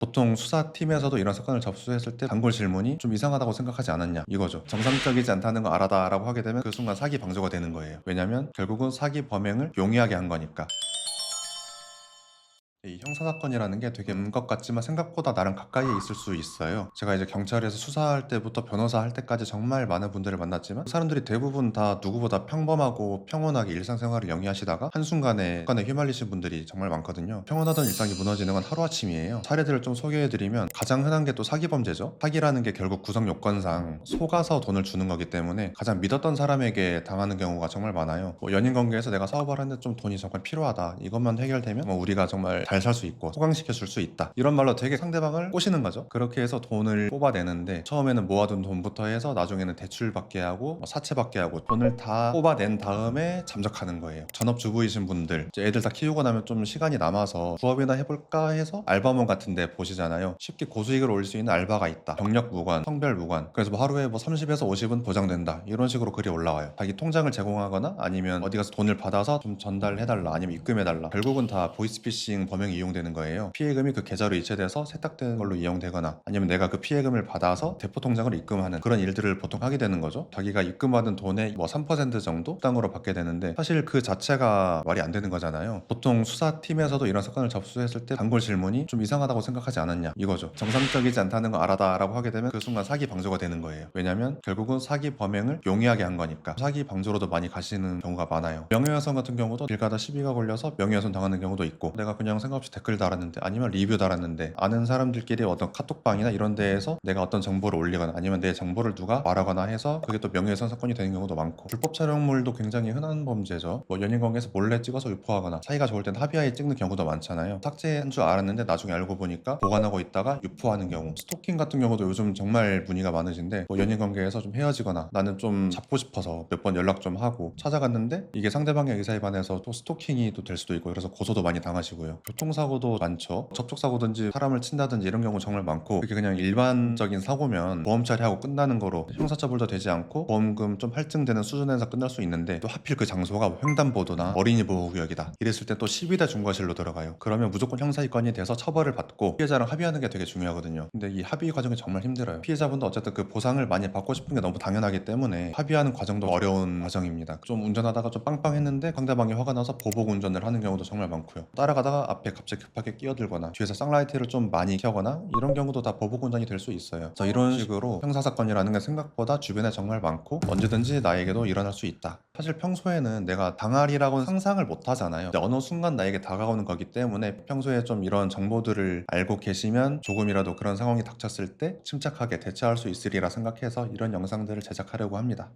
보통 수사팀에서도 이런 사건을 접수했을 때 단골 질문이 좀 이상하다고 생각하지 않았냐 이거죠. 정상적이지 않다는 거 알아다라고 하게 되면 그 순간 사기 방조가 되는 거예요. 왜냐면 결국은 사기 범행을 용이하게 한 거니까. 이 형사사건이라는 게 되게 것 같지만 생각보다 나랑 가까이에 있을 수 있어요. 제가 이제 경찰에서 수사할 때부터 변호사 할 때까지 정말 많은 분들을 만났지만 사람들이 대부분 다 누구보다 평범하고 평온하게 일상생활을 영위하시다가 한순간에 사건에 휘말리신 분들이 정말 많거든요. 평온하던 일상이 무너지는 건 하루아침이에요. 사례들을 좀 소개해드리면 가장 흔한 게 또 사기범죄죠. 사기라는 게 결국 구성 요건상 속아서 돈을 주는 거기 때문에 가장 믿었던 사람에게 당하는 경우가 정말 많아요. 뭐 연인 관계에서 내가 사업을 하는데 좀 돈이 정말 필요하다. 이것만 해결되면 뭐 우리가 정말 잘 살 수 있고 호강시켜 줄 수 있다. 이런 말로 되게 상대방을 꼬시는 거죠. 그렇게 해서 돈을 뽑아내는데 처음에는 모아둔 돈부터 해서 나중에는 대출 받게 하고 뭐 사채 받게 하고 돈을 다 뽑아낸 다음에 잠적하는 거예요. 전업주부이신 분들 이제 애들 다 키우고 나면 좀 시간이 남아서 부업이나 해볼까 해서 알바몬 같은 데 보시잖아요. 쉽게 고수익을 올릴 수 있는 알바가 있다. 경력 무관, 성별 무관. 그래서 뭐 하루에 뭐 30에서 50은 보장된다. 이런 식으로 글이 올라와요. 자기 통장을 제공하거나 아니면 어디 가서 돈을 받아서 좀 전달해달라 아니면 입금해달라. 결국은 다 보이스피싱 범행이 이용되는 거예요. 피해금이 그 계좌로 이체돼서 세탁된 걸로 이용되거나 아니면 내가 그 피해금을 받아서 대포 통장으로 입금하는 그런 일들을 보통 하게 되는 거죠. 자기가 입금받은 돈의 뭐 3% 정도 수당으로 받게 되는데 사실 그 자체가 말이 안 되는 거잖아요. 보통 수사팀에서도 이런 사건을 접수했을 때 단골 질문이 좀 이상하다고 생각하지 않았냐 이거죠. 정상적이지 않다는 거 알아다라고 하게 되면 그 순간 사기 방조가 되는 거예요. 왜냐면 결국은 사기 범행을 용이하게 한 거니까. 사기 방조로도 많이 가시는 경우가 많아요. 명예훼손 같은 경우도 길 가다 시비가 걸려서 명예훼손 당하는 경우도 있고 내가 그냥 생각 없이 댓글 달았는데 아니면 리뷰 달았는데 아는 사람들끼리 어떤 카톡방이나 이런 데에서 내가 어떤 정보를 올리거나 아니면 내 정보를 누가 말하거나 해서 그게 또 명예훼손 사건이 되는 경우도 많고 불법 촬영물도 굉장히 흔한 범죄죠. 뭐 연인관계에서 몰래 찍어서 유포하거나 사이가 좋을 땐 합의하에 찍는 경우도 많잖아요. 삭제한 줄 알았는데 나중에 알고 보니까 보관하고 있다가 유포하는 경우 스토킹 같은 경우도 요즘 정말 문의가 많으신데 뭐 연인관계에서 좀 헤어지거나 나는 좀 잡고 싶어서 몇 번 연락 좀 하고 찾아갔는데 이게 상대방의 의사에 반해서 또 스토킹이 또 될 수도 있고 그래서 고소도 많이 당하시고요. 교통사고도 많죠. 접촉사고든지 사람을 친다든지 이런 경우 정말 많고 그게 그냥 일반적인 사고면 보험 처리하고 끝나는 거로 형사처벌도 되지 않고 보험금 좀 할증되는 수준에서 끝날 수 있는데 또 하필 그 장소가 횡단보도나 어린이 보호구역이다 이랬을 때 또 12대 중과실로 들어가요. 그러면 무조건 형사입건이 돼서 처벌을 받고 피해자랑 합의하는 게 되게 중요하거든요. 근데 이 합의 과정이 정말 힘들어요. 피해자분도 어쨌든 그 보상을 많이 받고 싶은 게 너무 당연하기 때문에 합의하는 과정도 어려운 과정입니다. 좀 운전하다가 좀 빵빵했는데 상대방이 화가 나서 보복 운전을 하는 경우도 정말 많고요. 따라가다가 앞에 갑자기 급하게 끼어들거나 뒤에서 쌍라이트를 좀 많이 켜거나 이런 경우도 다 보복 운전이 될 수 있어요. 그래서 이런 식으로 형사사건이라는 게 생각보다 주변에 정말 많고 언제든지 나에게도 일어날 수 있다. 사실 평소에는 내가 당하리라고는 상상을 못 하잖아요. 근데 어느 순간 나에게 다가오는 거기 때문에 평소에 좀 이런 정보들을 알고 계시면 조금이라도 그런 상황이 닥쳤을 때 침착하게 대처할 수 있으리라 생각해서 이런 영상들을 제작하려고 합니다.